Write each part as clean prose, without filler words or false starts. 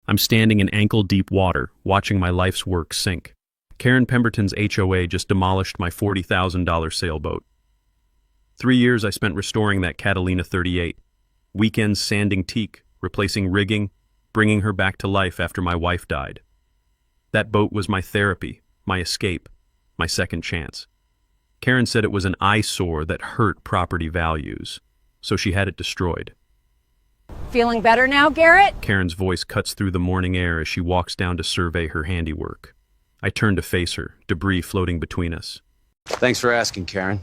I'm standing in ankle-deep water, watching my life's work sink. Karen Pemberton's HOA just demolished my $40,000 sailboat. 3 years I spent restoring that Catalina 38. Weekends sanding teak, replacing rigging, bringing her back to life after my wife died. That boat was my therapy, my escape, my second chance. Karen said it was an eyesore that hurt property values, so she had it destroyed. Feeling better now, Garrett? Karen's voice cuts through the morning air as she walks down to survey her handiwork. I turn to face her, debris floating between us. Thanks for asking, Karen.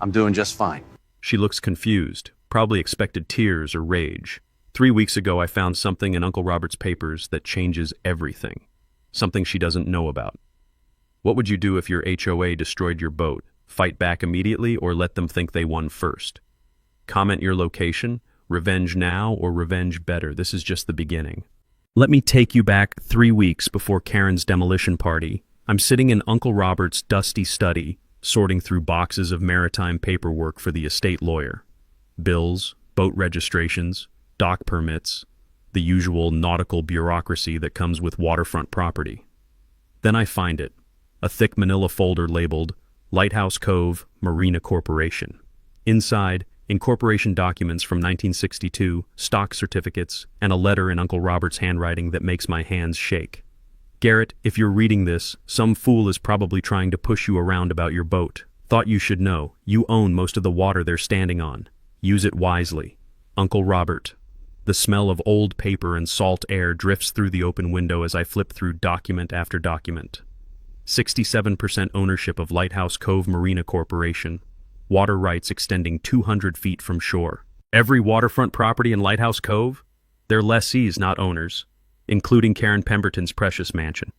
I'm doing just fine. She looks confused, probably expected tears or rage. 3 weeks ago I found something in Uncle Robert's papers that changes everything. Something she doesn't know about. What would you do if your HOA destroyed your boat? Fight back immediately or let them think they won first? Comment your location, revenge now or revenge better. This is just the beginning. Let me take you back 3 weeks before Karen's demolition party. I'm sitting in Uncle Robert's dusty study, sorting through boxes of maritime paperwork for the estate lawyer. Bills, boat registrations, dock permits, the usual nautical bureaucracy that comes with waterfront property. Then I find it, a thick manila folder labeled Lighthouse Cove, Marina Corporation. Inside, incorporation documents from 1962, stock certificates, and a letter in Uncle Robert's handwriting that makes my hands shake. Garrett, if you're reading this, some fool is probably trying to push you around about your boat. Thought you should know. You own most of the water they're standing on. Use it wisely. Uncle Robert. The smell of old paper and salt air drifts through the open window as I flip through document after document. 67% ownership of Lighthouse Cove Marina Corporation. Water rights extending 200 feet from shore. Every waterfront property in Lighthouse Cove? They're lessees, not owners, including Karen Pemberton's precious mansion.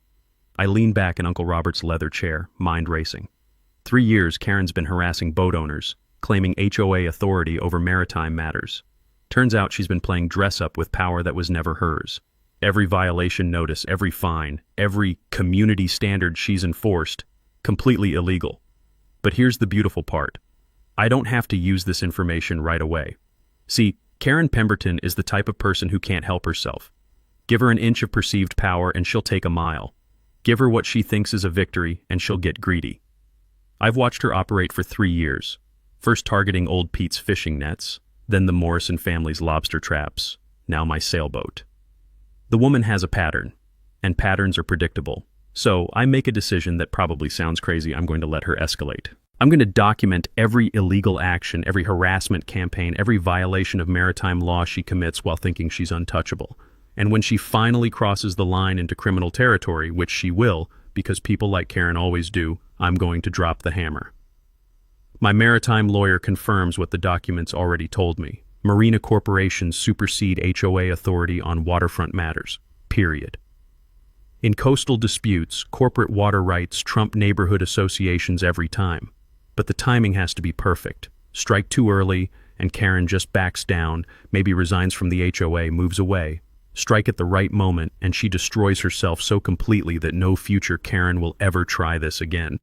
I lean back in Uncle Robert's leather chair, mind racing. 3 years Karen's been harassing boat owners, claiming HOA authority over maritime matters. Turns out she's been playing dress-up with power that was never hers. Every violation notice, every fine, every community standard she's enforced, completely illegal. But here's the beautiful part. I don't have to use this information right away. See, Karen Pemberton is the type of person who can't help herself. Give her an inch of perceived power and she'll take a mile. Give her what she thinks is a victory and she'll get greedy. I've watched her operate for 3 years, first targeting old Pete's fishing nets, then the Morrison family's lobster traps, now my sailboat. The woman has a pattern, and patterns are predictable. So I make a decision that probably sounds crazy. I'm going to let her escalate. I'm going to document every illegal action, every harassment campaign, every violation of maritime law she commits while thinking she's untouchable. And when she finally crosses the line into criminal territory, which she will, because people like Karen always do, I'm going to drop the hammer. My maritime lawyer confirms what the documents already told me. Marina corporations supersede HOA authority on waterfront matters. Period. In coastal disputes, corporate water rights trump neighborhood associations every time. But the timing has to be perfect. Strike too early, and Karen just backs down, maybe resigns from the HOA, moves away. Strike at the right moment, and she destroys herself so completely that no future Karen will ever try this again.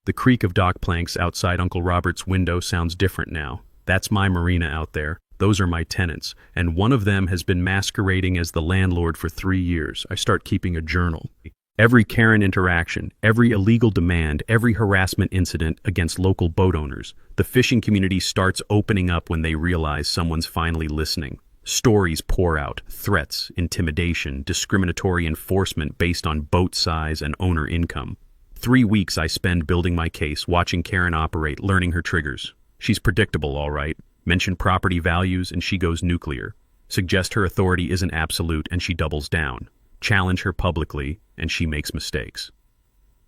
The creak of dock planks outside Uncle Robert's window sounds different now. That's my marina out there. Those are my tenants, and one of them has been masquerading as the landlord for 3 years. I start keeping a journal. Every Karen interaction, every illegal demand, every harassment incident against local boat owners, the fishing community starts opening up when they realize someone's finally listening. Stories pour out, threats, intimidation, discriminatory enforcement based on boat size and owner income. 3 weeks I spend building my case, watching Karen operate, learning her triggers. She's predictable, all right. Mention property values and she goes nuclear. Suggest her authority isn't absolute and she doubles down. Challenge her publicly and she makes mistakes.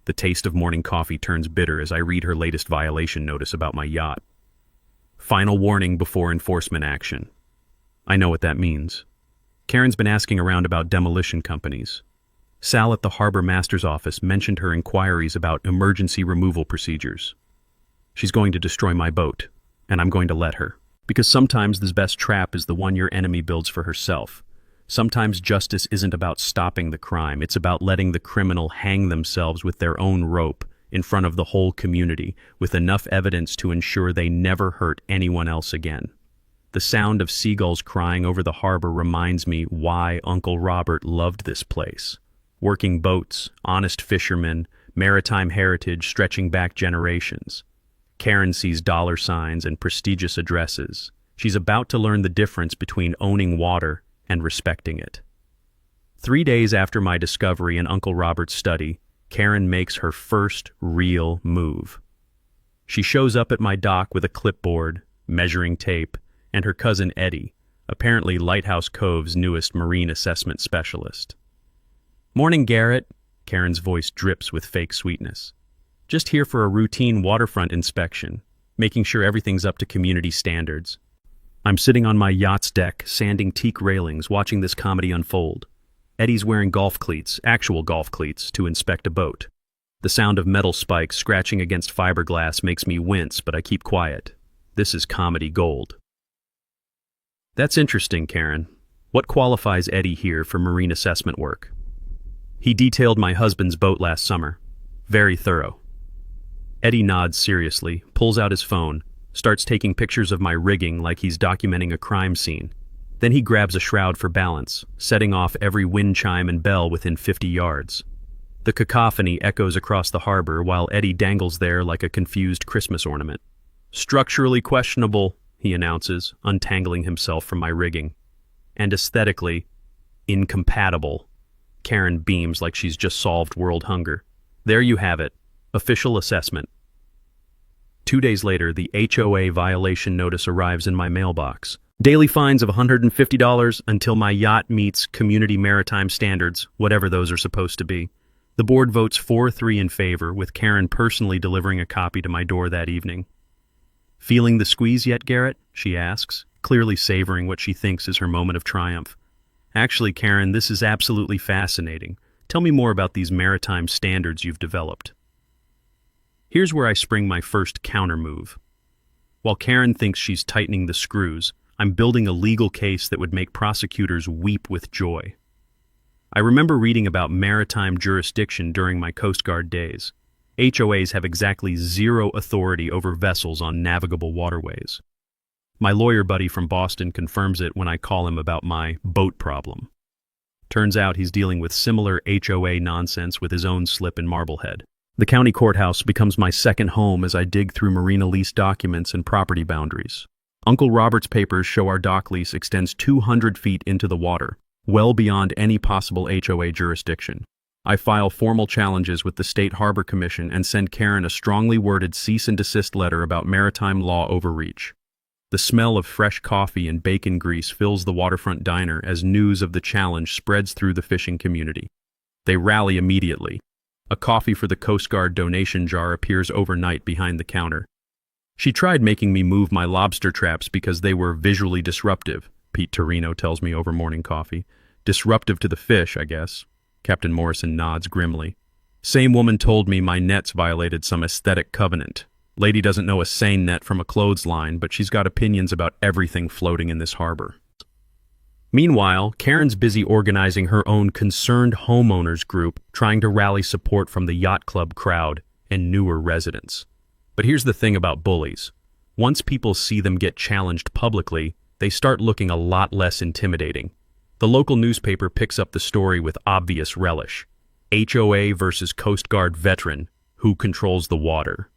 The taste of morning coffee turns bitter as I read her latest violation notice about my yacht. Final warning before enforcement action. I know what that means. Karen's been asking around about demolition companies. Sal at the harbor master's office mentioned her inquiries about emergency removal procedures. She's going to destroy my boat, and I'm going to let her. Because sometimes the best trap is the one your enemy builds for herself. Sometimes justice isn't about stopping the crime, it's about letting the criminal hang themselves with their own rope in front of the whole community, with enough evidence to ensure they never hurt anyone else again. The sound of seagulls crying over the harbor reminds me why Uncle Robert loved this place. Working boats, honest fishermen, maritime heritage stretching back generations. Karen sees dollar signs and prestigious addresses. She's about to learn the difference between owning water and respecting it. 3 days after my discovery in Uncle Robert's study, Karen makes her first real move. She shows up at my dock with a clipboard, measuring tape, and her cousin Eddie, apparently Lighthouse Cove's newest marine assessment specialist. "Morning, Garrett." Karen's voice drips with fake sweetness. "Just here for a routine waterfront inspection, making sure everything's up to community standards." I'm sitting on my yacht's deck, sanding teak railings, watching this comedy unfold. Eddie's wearing golf cleats, actual golf cleats, to inspect a boat. The sound of metal spikes scratching against fiberglass makes me wince, but I keep quiet. This is comedy gold. "That's interesting, Karen. What qualifies Eddie here for marine assessment work?" "He detailed my husband's boat last summer. Very thorough." Eddie nods seriously, pulls out his phone, starts taking pictures of my rigging like he's documenting a crime scene. Then he grabs a shroud for balance, setting off every wind chime and bell within 50 yards. The cacophony echoes across the harbor while Eddie dangles there like a confused Christmas ornament. "Structurally questionable," he announces, untangling himself from my rigging. "And aesthetically, incompatible." Karen beams like she's just solved world hunger. There you have it. Official assessment. 2 days later, the HOA violation notice arrives in my mailbox. Daily fines of $150 until my yacht meets community maritime standards, whatever those are supposed to be. The board votes 4-3 in favor, with Karen personally delivering a copy to my door that evening. "Feeling the squeeze yet, Garrett?" she asks, clearly savoring what she thinks is her moment of triumph. "Actually, Karen, this is absolutely fascinating. Tell me more about these maritime standards you've developed." Here's where I spring my first counter-move. While Karen thinks she's tightening the screws, I'm building a legal case that would make prosecutors weep with joy. I remember reading about maritime jurisdiction during my Coast Guard days. HOAs have exactly zero authority over vessels on navigable waterways. My lawyer buddy from Boston confirms it when I call him about my boat problem. Turns out he's dealing with similar HOA nonsense with his own slip in Marblehead. The county courthouse becomes my second home as I dig through Marina lease documents and property boundaries. Uncle Robert's papers show our dock lease extends 200 feet into the water, well beyond any possible HOA jurisdiction. I file formal challenges with the State Harbor Commission and send Karen a strongly worded cease and desist letter about maritime law overreach. The smell of fresh coffee and bacon grease fills the waterfront diner as news of the challenge spreads through the fishing community. They rally immediately. A coffee for the Coast Guard donation jar appears overnight behind the counter. "She tried making me move my lobster traps because they were visually disruptive," Pete Torino tells me over morning coffee. "Disruptive to the fish, I guess." Captain Morrison nods grimly. "Same woman told me my nets violated some aesthetic covenant. Lady doesn't know a seine net from a clothesline, but she's got opinions about everything floating in this harbor." Meanwhile, Karen's busy organizing her own concerned homeowners group, trying to rally support from the yacht club crowd and newer residents. But here's the thing about bullies. Once people see them get challenged publicly, they start looking a lot less intimidating. The local newspaper picks up the story with obvious relish. HOA versus Coast Guard veteran, who controls the water?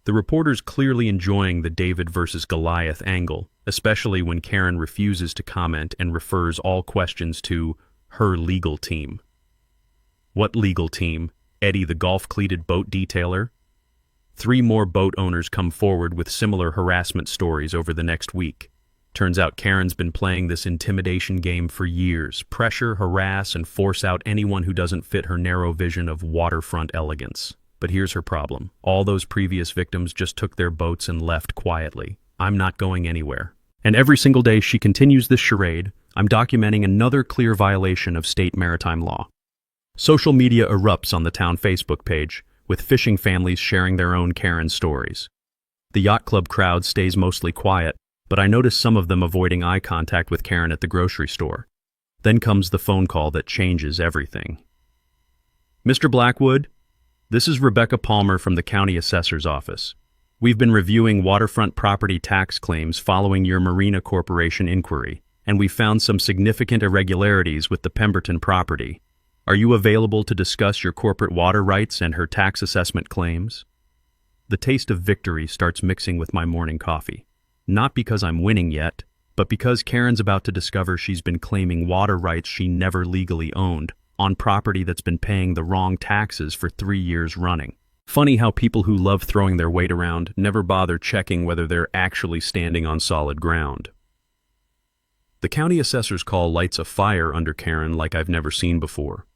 The reporter's clearly enjoying the David versus Goliath angle, especially when Karen refuses to comment and refers all questions to her legal team. What legal team? Eddie the golf-cleated boat detailer? 3 more boat owners come forward with similar harassment stories over the next week. Turns out Karen's been playing this intimidation game for years. Pressure, harass, and force out anyone who doesn't fit her narrow vision of waterfront elegance. But here's her problem. All those previous victims just took their boats and left quietly. I'm not going anywhere. And every single day she continues this charade, I'm documenting another clear violation of state maritime law. Social media erupts on the town Facebook page, with fishing families sharing their own Karen stories. The yacht club crowd stays mostly quiet, but I notice some of them avoiding eye contact with Karen at the grocery store. Then comes the phone call that changes everything. "Mr. Blackwood, this is Rebecca Palmer from the county assessor's office. We've been reviewing waterfront property tax claims following your Marina Corporation inquiry, and we found some significant irregularities with the Pemberton property. Are you available to discuss your corporate water rights and her tax assessment claims? The taste of victory starts mixing with my morning coffee. Not because I'm winning yet, but because Karen's about to discover she's been claiming water rights she never legally owned on property that's been paying the wrong taxes for 3 years running. Funny how people who love throwing their weight around never bother checking whether they're actually standing on solid ground. The county assessor's call lights a fire under Karen like I've never seen before.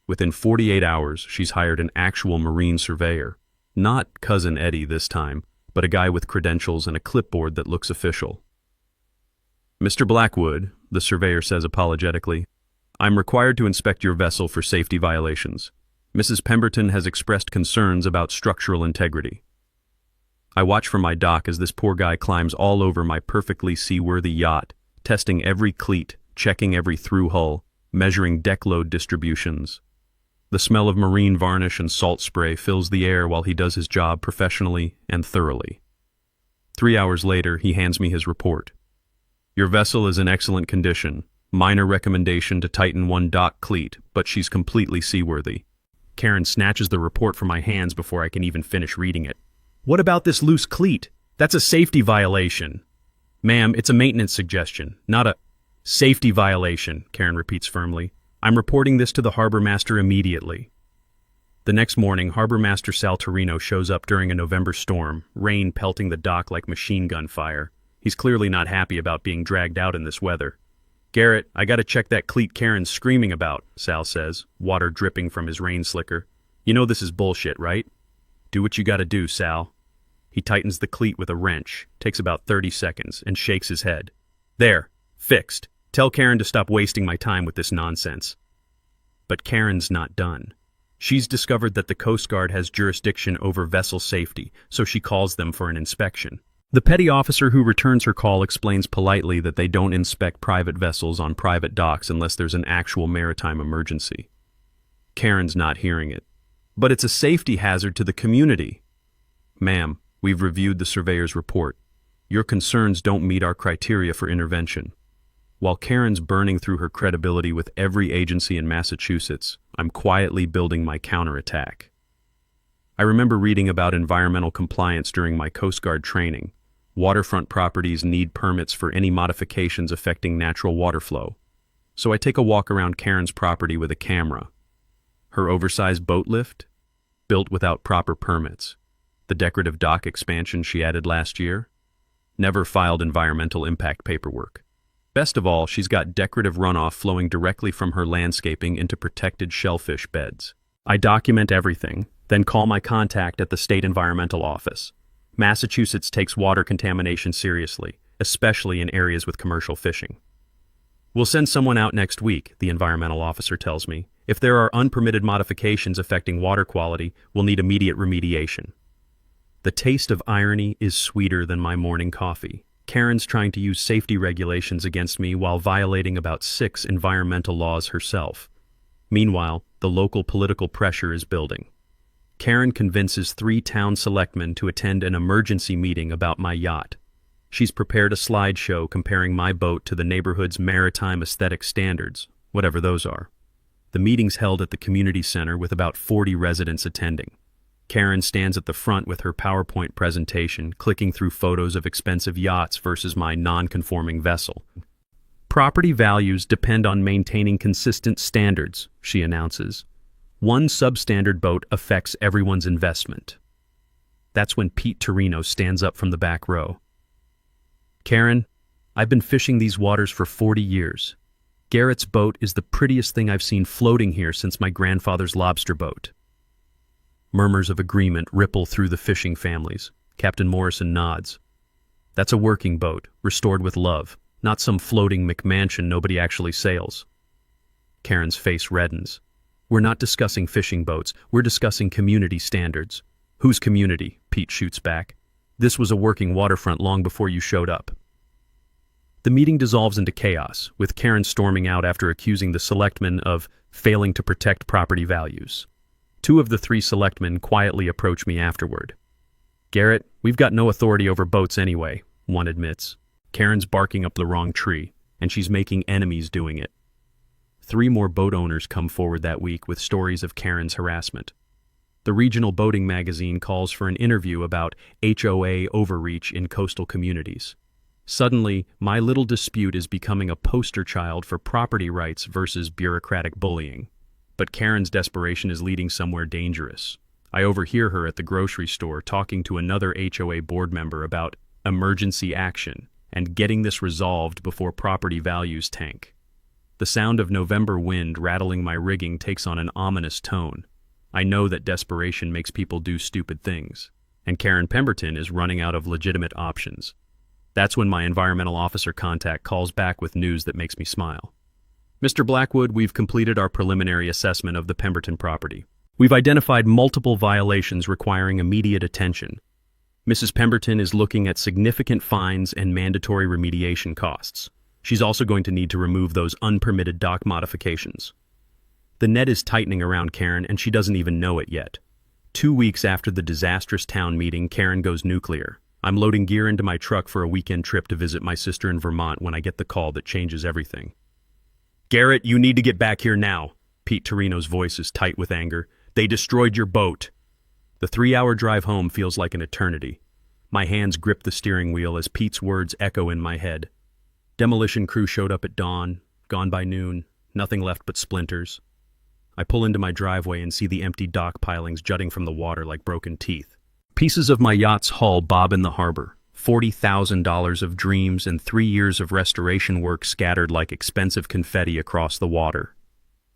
Within 48 hours, she's hired an actual marine surveyor. Not Cousin Eddie this time, but a guy with credentials and a clipboard that looks official. "Mr. Blackwood," the surveyor says apologetically, "I'm required to inspect your vessel for safety violations. Mrs. Pemberton has expressed concerns about structural integrity." I watch from my dock as this poor guy climbs all over my perfectly seaworthy yacht, testing every cleat, checking every through hull, measuring deck load distributions. The smell of marine varnish and salt spray fills the air while he does his job professionally and thoroughly. 3 hours later, he hands me his report. "Your vessel is in excellent condition. Minor recommendation to tighten one dock cleat, but she's completely seaworthy." Karen snatches the report from my hands before I can even finish reading it. "What about this loose cleat? That's a safety violation." "Ma'am, it's a maintenance suggestion, not a safety violation," Karen repeats firmly. "I'm reporting this to the harbor master immediately." The next morning, Harbor Master Sal Torino shows up during a November storm, rain pelting the dock like machine gun fire. He's clearly not happy about being dragged out in this weather. "Garrett, I gotta check that cleat Karen's screaming about," Sal says, water dripping from his rain slicker. "You know this is bullshit, right?" "Do what you gotta do, Sal." He tightens the cleat with a wrench, takes about 30 seconds, and shakes his head. "There, fixed. Tell Karen to stop wasting my time with this nonsense." But Karen's not done. She's discovered that the Coast Guard has jurisdiction over vessel safety, so she calls them for an inspection. The petty officer who returns her call explains politely that they don't inspect private vessels on private docks unless there's an actual maritime emergency. Karen's not hearing it. "But it's a safety hazard to the community." "Ma'am, we've reviewed the surveyor's report. Your concerns don't meet our criteria for intervention." While Karen's burning through her credibility with every agency in Massachusetts, I'm quietly building my counterattack. I remember reading about environmental compliance during my Coast Guard training. Waterfront properties need permits for any modifications affecting natural water flow. So I take a walk around Karen's property with a camera. Her oversized boat lift? Built without proper permits. The decorative dock expansion she added last year? Never filed environmental impact paperwork. Best of all, she's got decorative runoff flowing directly from her landscaping into protected shellfish beds. I document everything, then call my contact at the state environmental office. Massachusetts takes water contamination seriously, especially in areas with commercial fishing. "We'll send someone out next week," the environmental officer tells me. "If there are unpermitted modifications affecting water quality, we'll need immediate remediation." The taste of irony is sweeter than my morning coffee. Karen's trying to use safety regulations against me while violating about 6 environmental laws herself. Meanwhile, the local political pressure is building. Karen convinces 3 town selectmen to attend an emergency meeting about my yacht. She's prepared a slideshow comparing my boat to the neighborhood's maritime aesthetic standards, whatever those are. The meeting's held at the community center with about 40 residents attending. Karen stands at the front with her PowerPoint presentation, clicking through photos of expensive yachts versus my non-conforming vessel. "Property values depend on maintaining consistent standards," she announces. "One substandard boat affects everyone's investment." That's when Pete Torino stands up from the back row. "Karen, I've been fishing these waters for 40 years. Garrett's boat is the prettiest thing I've seen floating here since my grandfather's lobster boat." Murmurs of agreement ripple through the fishing families. Captain Morrison nods. "That's a working boat, restored with love, not some floating McMansion nobody actually sails." Karen's face reddens. "We're not discussing fishing boats, we're discussing community standards." "Whose community?" Pete shoots back. "This was a working waterfront long before you showed up." The meeting dissolves into chaos, with Karen storming out after accusing the selectmen of failing to protect property values. 2 of the 3 selectmen quietly approach me afterward. Garrett, we've got no authority over boats anyway, one admits. Karen's barking up the wrong tree, and she's making enemies doing it. 3 more boat owners come forward that week with stories of Karen's harassment. The regional boating magazine calls for an interview about HOA overreach in coastal communities. Suddenly, my little dispute is becoming a poster child for property rights versus bureaucratic bullying. But Karen's desperation is leading somewhere dangerous. I overhear her at the grocery store talking to another HOA board member about emergency action and getting this resolved before property values tank. The sound of November wind rattling my rigging takes on an ominous tone. I know that desperation makes people do stupid things, and Karen Pemberton is running out of legitimate options. That's when my environmental officer contact calls back with news that makes me smile. Mr. Blackwood, we've completed our preliminary assessment of the Pemberton property. We've identified multiple violations requiring immediate attention. Mrs. Pemberton is looking at significant fines and mandatory remediation costs. She's also going to need to remove those unpermitted dock modifications. The net is tightening around Karen, and she doesn't even know it yet. 2 weeks after the disastrous town meeting, Karen goes nuclear. I'm loading gear into my truck for a weekend trip to visit my sister in Vermont when I get the call that changes everything. Garrett, you need to get back here now. Pete Torino's voice is tight with anger. They destroyed your boat. The 3-hour drive home feels like an eternity. My hands grip the steering wheel as Pete's words echo in my head. Demolition crew showed up at dawn, gone by noon, nothing left but splinters. I pull into my driveway and see the empty dock pilings jutting from the water like broken teeth. Pieces of my yacht's hull bob in the harbor. $40,000 of dreams and 3 years of restoration work scattered like expensive confetti across the water.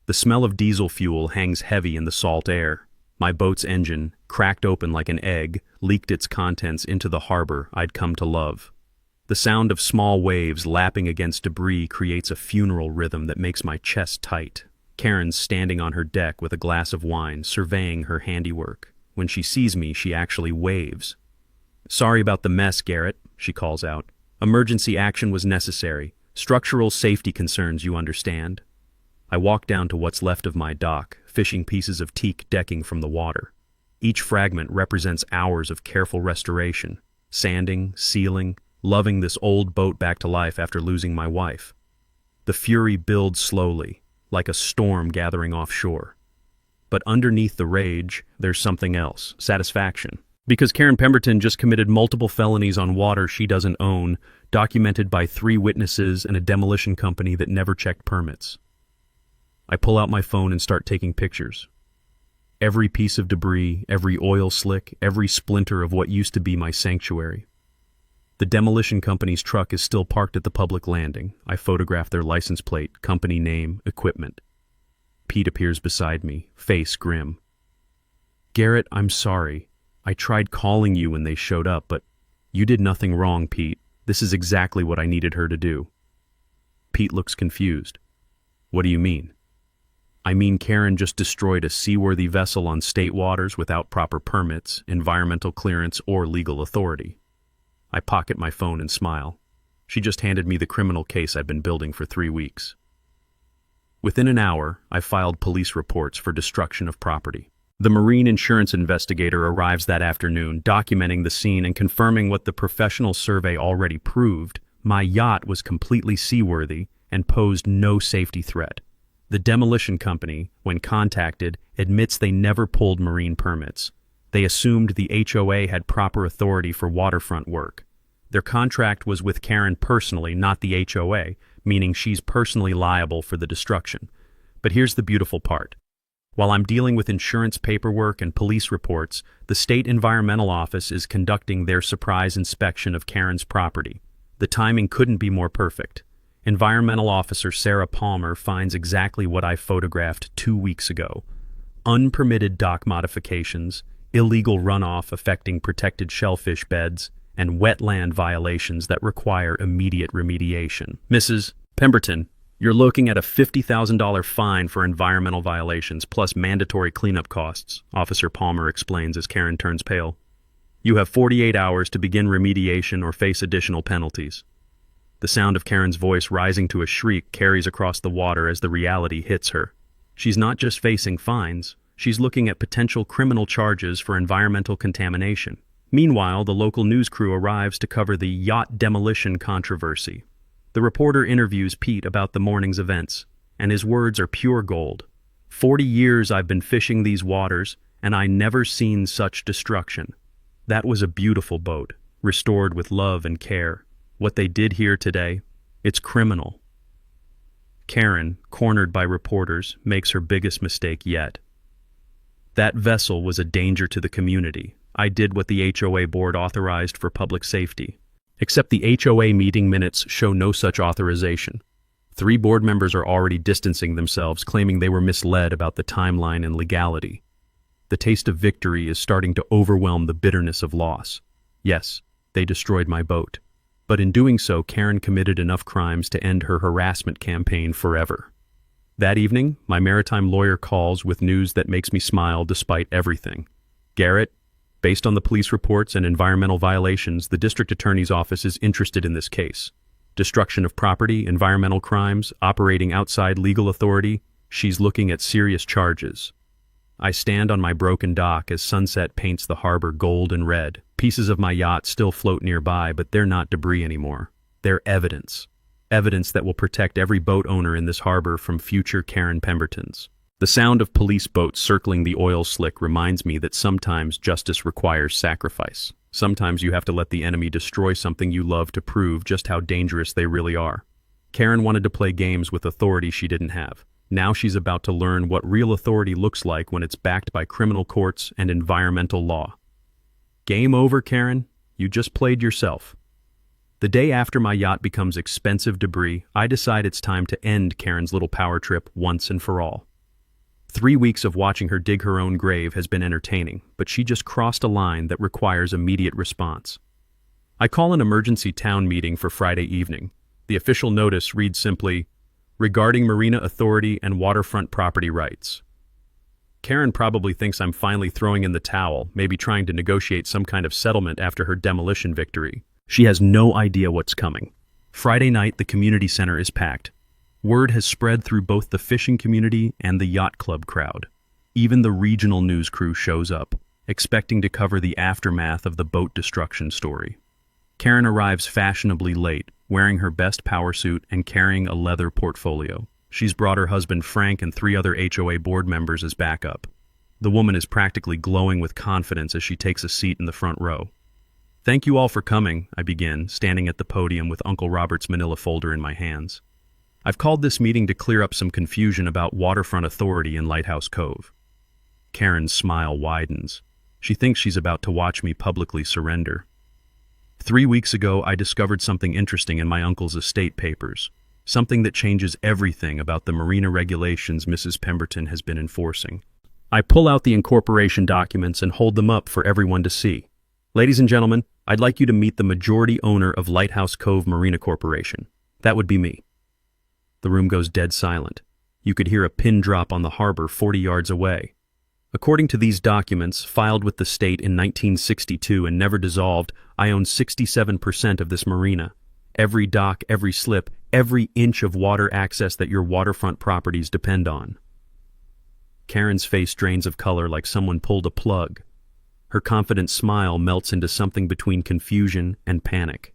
The smell of diesel fuel hangs heavy in the salt air. My boat's engine, cracked open like an egg, leaked its contents into the harbor I'd come to love. The sound of small waves lapping against debris creates a funeral rhythm that makes my chest tight. Karen's standing on her deck with a glass of wine, surveying her handiwork. When she sees me, she actually waves. Sorry about the mess, Garrett, she calls out. Emergency action was necessary. Structural safety concerns, you understand. I walk down to what's left of my dock, fishing pieces of teak decking from the water. Each fragment represents hours of careful restoration, sanding, sealing, loving this old boat back to life after losing my wife. The fury builds slowly, like a storm gathering offshore. But underneath the rage, there's something else, satisfaction. Because Karen Pemberton just committed multiple felonies on water she doesn't own, documented by 3 witnesses and a demolition company that never checked permits. I pull out my phone and start taking pictures. Every piece of debris, every oil slick, every splinter of what used to be my sanctuary. The demolition company's truck is still parked at the public landing. I photograph their license plate, company name, equipment. Pete appears beside me, face grim. Garrett, I'm sorry. I tried calling you when they showed up, but you did nothing wrong, Pete. This is exactly what I needed her to do. Pete looks confused. What do you mean? I mean Karen just destroyed a seaworthy vessel on state waters without proper permits, environmental clearance, or legal authority. I pocket my phone and smile. She just handed me the criminal case I'd been building for 3 weeks. Within an hour, I filed police reports for destruction of property. The marine insurance investigator arrives that afternoon, documenting the scene and confirming what the professional survey already proved. My yacht was completely seaworthy and posed no safety threat. The demolition company, when contacted, admits they never pulled marine permits. They assumed the HOA had proper authority for waterfront work. Their contract was with Karen personally, not the HOA, meaning she's personally liable for the destruction. But here's the beautiful part. While I'm dealing with insurance paperwork and police reports, the State Environmental Office is conducting their surprise inspection of Karen's property. The timing couldn't be more perfect. Environmental Officer Sarah Palmer finds exactly what I photographed 2 weeks ago. Unpermitted dock modifications, illegal runoff affecting protected shellfish beds, and wetland violations that require immediate remediation. Mrs. Pemberton, you're looking at a $50,000 fine for environmental violations plus mandatory cleanup costs, Officer Palmer explains as Karen turns pale. You have 48 hours to begin remediation or face additional penalties. The sound of Karen's voice rising to a shriek carries across the water as the reality hits her. She's not just facing fines, she's looking at potential criminal charges for environmental contamination. Meanwhile, the local news crew arrives to cover the yacht demolition controversy. The reporter interviews Pete about the morning's events, and his words are pure gold. 40 years I've been fishing these waters, and I never seen such destruction. That was a beautiful boat, restored with love and care. What they did here today, it's criminal. Karen, cornered by reporters, makes her biggest mistake yet. That vessel was a danger to the community. I did what the HOA board authorized for public safety. Except the HOA meeting minutes show no such authorization. 3 board members are already distancing themselves, claiming they were misled about the timeline and legality. The taste of victory is starting to overwhelm the bitterness of loss. Yes, they destroyed my boat. But in doing so, Karen committed enough crimes to end her harassment campaign forever. That evening, my maritime lawyer calls with news that makes me smile despite everything. Garrett, based on the police reports and environmental violations, the district attorney's office is interested in this case. Destruction of property, environmental crimes, operating outside legal authority, she's looking at serious charges. I stand on my broken dock as sunset paints the harbor gold and red. Pieces of my yacht still float nearby, but they're not debris anymore. They're evidence. Evidence that will protect every boat owner in this harbor from future Karen Pembertons. The sound of police boats circling the oil slick reminds me that sometimes justice requires sacrifice. Sometimes you have to let the enemy destroy something you love to prove just how dangerous they really are. Karen wanted to play games with authority she didn't have. Now she's about to learn what real authority looks like when it's backed by criminal courts and environmental law. Game over, Karen. You just played yourself. The day after my yacht becomes expensive debris, I decide it's time to end Karen's little power trip once and for all. 3 weeks of watching her dig her own grave has been entertaining, but she just crossed a line that requires immediate response. I call an emergency town meeting for Friday evening. The official notice reads simply, "Regarding Marina Authority and waterfront property rights." Karen probably thinks I'm finally throwing in the towel, maybe trying to negotiate some kind of settlement after her demolition victory. She has no idea what's coming. Friday night, the community center is packed. Word has spread through both the fishing community and the yacht club crowd. Even the regional news crew shows up, expecting to cover the aftermath of the boat destruction story. Karen arrives fashionably late, wearing her best power suit and carrying a leather portfolio. She's brought her husband Frank and 3 other HOA board members as backup. The woman is practically glowing with confidence as she takes a seat in the front row. "Thank you all for coming," I begin, standing at the podium with Uncle Robert's manila folder in my hands. "I've called this meeting to clear up some confusion about waterfront authority in Lighthouse Cove." Karen's smile widens. She thinks she's about to watch me publicly surrender. 3 weeks ago, I discovered something interesting in my uncle's estate papers. Something that changes everything about the marina regulations Mrs. Pemberton has been enforcing. I pull out the incorporation documents and hold them up for everyone to see. "Ladies and gentlemen, I'd like you to meet the majority owner of Lighthouse Cove Marina Corporation. That would be me." The room goes dead silent. You could hear a pin drop on the harbor 40 yards away. According to these documents, filed with the state in 1962 and never dissolved, I own 67% of this marina. Every dock, every slip, every inch of water access that your waterfront properties depend on. Karen's face drains of color like someone pulled a plug. Her confident smile melts into something between confusion and panic.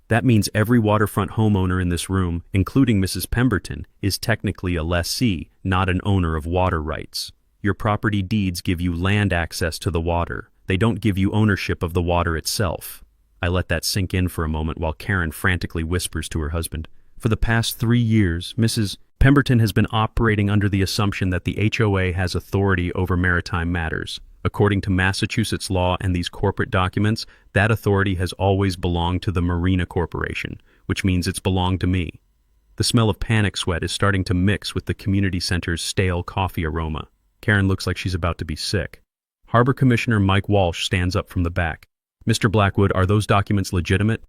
That means every waterfront homeowner in this room, including Mrs. Pemberton, is technically a lessee, not an owner of water rights. Your property deeds give you land access to the water. They don't give you ownership of the water itself. I let that sink in for a moment while Karen frantically whispers to her husband. For the past 3 years, Mrs. Pemberton has been operating under the assumption that the HOA has authority over maritime matters. According to Massachusetts law and these corporate documents, that authority has always belonged to the Marina Corporation, which means it's belonged to me. The smell of panic sweat is starting to mix with the community center's stale coffee aroma. Karen looks like she's about to be sick. Harbor Commissioner Mike Walsh stands up from the back. "Mr. Blackwood, are those documents legitimate?"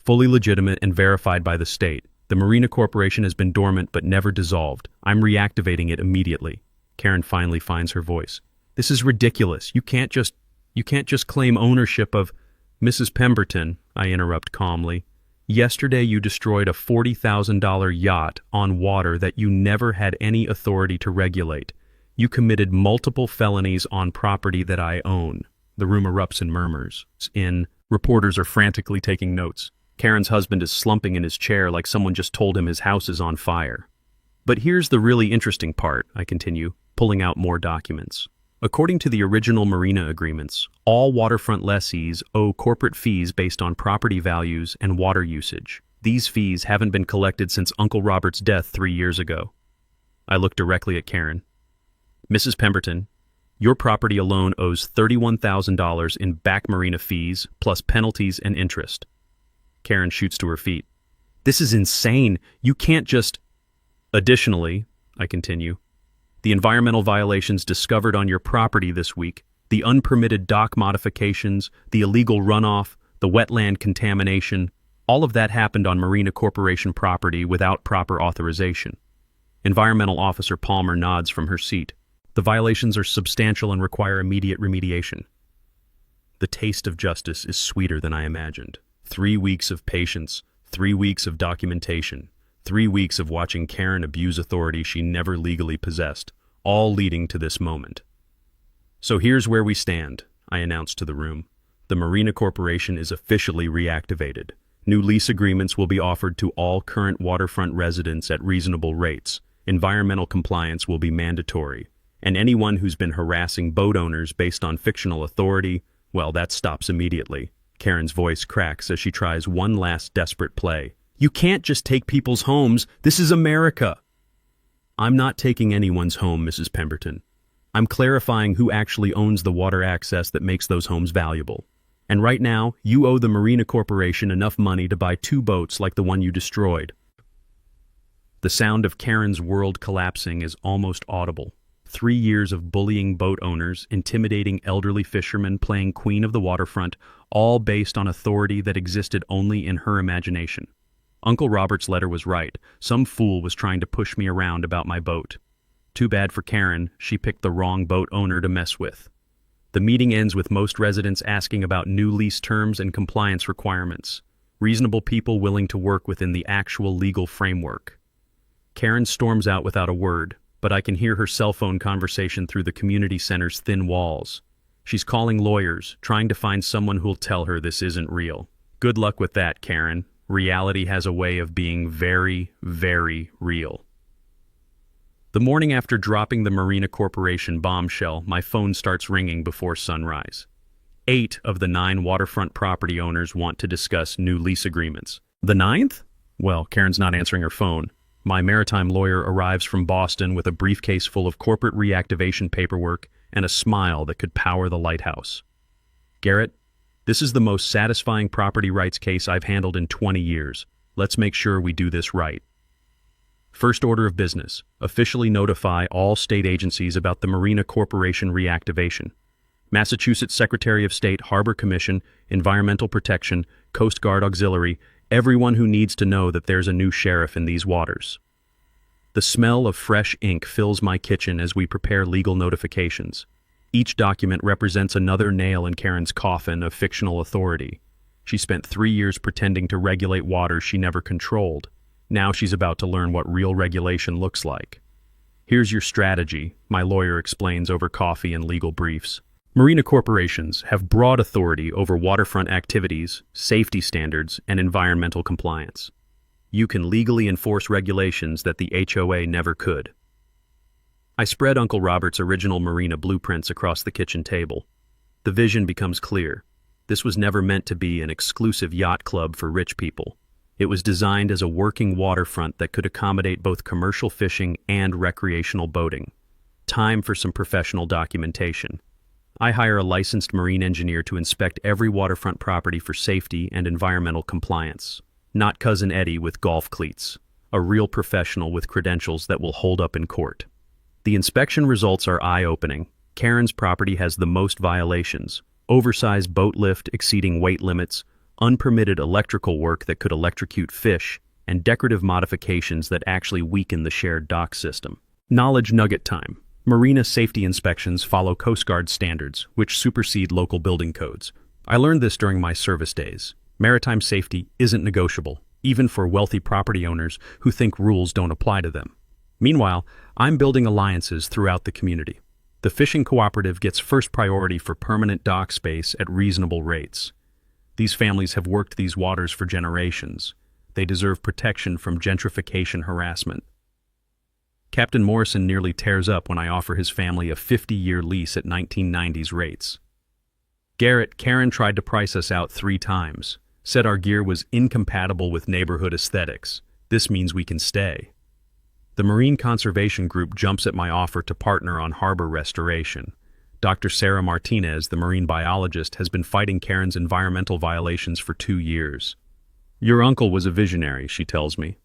"Fully legitimate and verified by the state. The Marina Corporation has been dormant but never dissolved. I'm reactivating it immediately." Karen finally finds her voice. "This is ridiculous. You can't just claim ownership of—" "Mrs. Pemberton," I interrupt calmly. "Yesterday you destroyed a $40,000 yacht on water that you never had any authority to regulate. You committed multiple felonies on property that I own. The room erupts in murmurs. Reporters are frantically taking notes. Karen's husband is slumping in his chair like someone just told him his house is on fire. But here's the really interesting part, I continue, pulling out more documents. According to the original Marina agreements, all waterfront lessees owe corporate fees based on property values and water usage. These fees haven't been collected since Uncle Robert's death 3 years ago. I look directly at Karen. Mrs. Pemberton, your property alone owes $31,000 in back Marina fees, plus penalties and interest. Karen shoots to her feet. This is insane. You can't just... Additionally, I continue, the environmental violations discovered on your property this week, the unpermitted dock modifications, the illegal runoff, the wetland contamination, all of that happened on Marina Corporation property without proper authorization. Environmental Officer Palmer nods from her seat. The violations are substantial and require immediate remediation. The taste of justice is sweeter than I imagined. 3 weeks of patience, 3 weeks of documentation, 3 weeks of watching Karen abuse authority she never legally possessed, all leading to this moment. So here's where we stand, I announced to the room. The Marina Corporation is officially reactivated. New lease agreements will be offered to all current waterfront residents at reasonable rates. Environmental compliance will be mandatory. And anyone who's been harassing boat owners based on fictional authority, well, that stops immediately. Karen's voice cracks as she tries one last desperate play. You can't just take people's homes. This is America. I'm not taking anyone's home, Mrs. Pemberton. I'm clarifying who actually owns the water access that makes those homes valuable. And right now, you owe the Marina Corporation enough money to buy 2 boats like the one you destroyed. The sound of Karen's world collapsing is almost audible. 3 years of bullying boat owners, intimidating elderly fishermen, playing queen of the waterfront, all based on authority that existed only in her imagination. Uncle Robert's letter was right. Some fool was trying to push me around about my boat. Too bad for Karen, she picked the wrong boat owner to mess with. The meeting ends with most residents asking about new lease terms and compliance requirements. Reasonable people willing to work within the actual legal framework. Karen storms out without a word, but I can hear her cell phone conversation through the community center's thin walls. She's calling lawyers, trying to find someone who'll tell her this isn't real. Good luck with that, Karen. Reality has a way of being very, very real. The morning after dropping the Marina Corporation bombshell, my phone starts ringing before sunrise. 8 of the 9 waterfront property owners want to discuss new lease agreements. The 9th? Well, Karen's not answering her phone. My maritime lawyer arrives from Boston with a briefcase full of corporate reactivation paperwork and a smile that could power the lighthouse. Garrett, this is the most satisfying property rights case I've handled in 20 years. Let's make sure we do this right. First order of business, officially notify all state agencies about the Marina Corporation reactivation. Massachusetts Secretary of State, Harbor Commission, Environmental Protection, Coast Guard Auxiliary, everyone who needs to know that there's a new sheriff in these waters. The smell of fresh ink fills my kitchen as we prepare legal notifications. Each document represents another nail in Karen's coffin of fictional authority. She spent 3 years pretending to regulate waters she never controlled. Now she's about to learn what real regulation looks like. Here's your strategy, my lawyer explains over coffee and legal briefs. Marina corporations have broad authority over waterfront activities, safety standards, and environmental compliance. You can legally enforce regulations that the HOA never could. I spread Uncle Robert's original Marina blueprints across the kitchen table. The vision becomes clear. This was never meant to be an exclusive yacht club for rich people. It was designed as a working waterfront that could accommodate both commercial fishing and recreational boating. Time for some professional documentation. I hire a licensed marine engineer to inspect every waterfront property for safety and environmental compliance. Not Cousin Eddie with golf cleats. A real professional with credentials that will hold up in court. The inspection results are eye-opening. Karen's property has the most violations. Oversized boat lift exceeding weight limits, unpermitted electrical work that could electrocute fish, and decorative modifications that actually weaken the shared dock system. Knowledge nugget time. Marina safety inspections follow Coast Guard standards, which supersede local building codes. I learned this during my service days. Maritime safety isn't negotiable, even for wealthy property owners who think rules don't apply to them. Meanwhile, I'm building alliances throughout the community. The fishing cooperative gets first priority for permanent dock space at reasonable rates. These families have worked these waters for generations. They deserve protection from gentrification harassment. Captain Morrison nearly tears up when I offer his family a 50-year lease at 1990s rates. Garrett, Karen tried to price us out 3 times, said our gear was incompatible with neighborhood aesthetics. This means we can stay. The Marine Conservation Group jumps at my offer to partner on harbor restoration. Dr. Sarah Martinez, the marine biologist, has been fighting Karen's environmental violations for 2 years. Your uncle was a visionary, she tells me.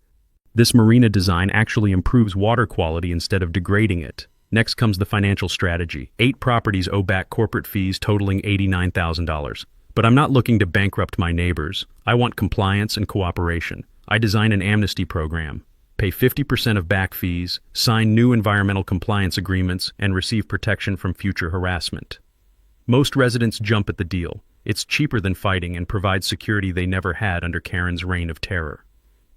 This marina design actually improves water quality instead of degrading it. Next comes the financial strategy. 8 properties owe back corporate fees totaling $89,000. But I'm not looking to bankrupt my neighbors. I want compliance and cooperation. I design an amnesty program, pay 50% of back fees, sign new environmental compliance agreements, and receive protection from future harassment. Most residents jump at the deal. It's cheaper than fighting and provides security they never had under Karen's reign of terror.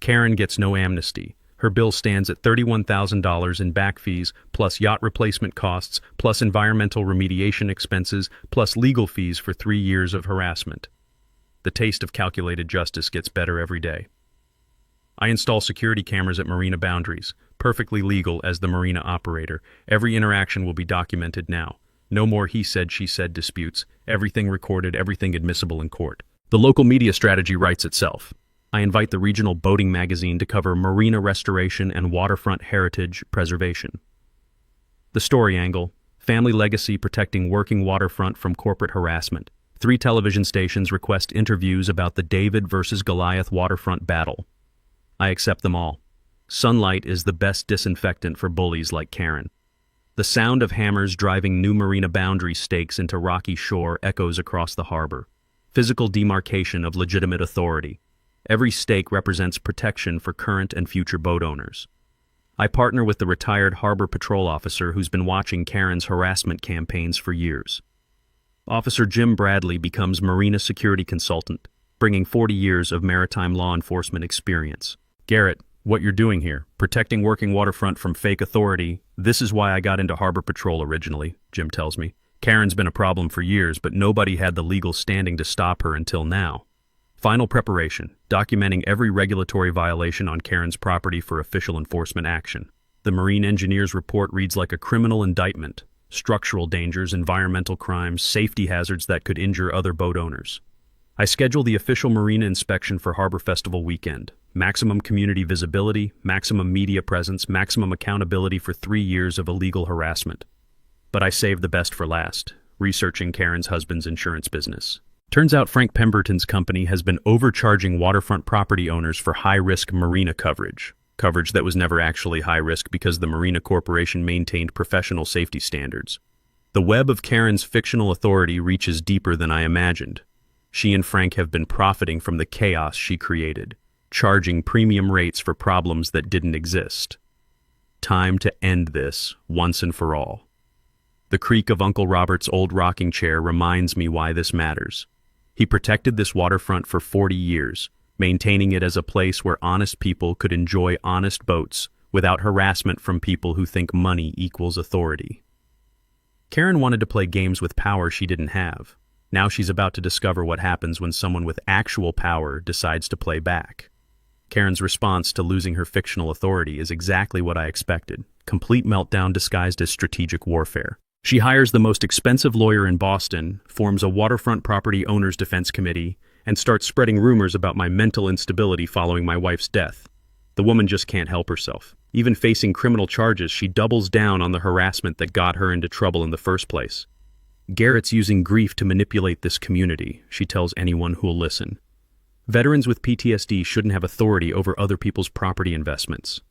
Karen gets no amnesty. Her bill stands at $31,000 in back fees, plus yacht replacement costs, plus environmental remediation expenses, plus legal fees for 3 years of harassment. The taste of calculated justice gets better every day. I install security cameras at marina boundaries, perfectly legal as the marina operator. Every interaction will be documented now. No more he said, she said disputes. Everything recorded, everything admissible in court. The local media strategy writes itself. I invite the regional boating magazine to cover marina restoration and waterfront heritage preservation. The story angle: family legacy protecting working waterfront from corporate harassment. 3 television stations request interviews about the David versus Goliath waterfront battle. I accept them all. Sunlight is the best disinfectant for bullies like Karen. The sound of hammers driving new marina boundary stakes into rocky shore echoes across the harbor. Physical demarcation of legitimate authority. Every stake represents protection for current and future boat owners. I partner with the retired harbor patrol officer who's been watching Karen's harassment campaigns for years. Officer Jim Bradley becomes marina security consultant, bringing 40 years of maritime law enforcement experience. Garrett, what you're doing here, protecting working waterfront from fake authority, this is why I got into harbor patrol originally, Jim tells me. Karen's been a problem for years, but nobody had the legal standing to stop her until now. Final preparation, documenting every regulatory violation on Karen's property for official enforcement action. The Marine Engineer's report reads like a criminal indictment. Structural dangers, environmental crimes, safety hazards that could injure other boat owners. I schedule the official marina inspection for Harbor Festival weekend. Maximum community visibility, maximum media presence, maximum accountability for 3 years of illegal harassment. But I saved the best for last, researching Karen's husband's insurance business. Turns out Frank Pemberton's company has been overcharging waterfront property owners for high-risk marina coverage that was never actually high-risk because the Marina Corporation maintained professional safety standards. The web of Karen's fictional authority reaches deeper than I imagined. She and Frank have been profiting from the chaos she created, charging premium rates for problems that didn't exist. Time to end this, once and for all. The creak of Uncle Robert's old rocking chair reminds me why this matters. He protected this waterfront for 40 years, maintaining it as a place where honest people could enjoy honest boats without harassment from people who think money equals authority. Karen wanted to play games with power she didn't have. Now she's about to discover what happens when someone with actual power decides to play back. Karen's response to losing her fictional authority is exactly what I expected: complete meltdown disguised as strategic warfare. She hires the most expensive lawyer in Boston, forms a waterfront property owners defense committee, and starts spreading rumors about my mental instability following my wife's death. The woman just can't help herself. Even facing criminal charges, she doubles down on the harassment that got her into trouble in the first place. Garrett's using grief to manipulate this community, she tells anyone who'll listen. Veterans with PTSD shouldn't have authority over other people's property investments.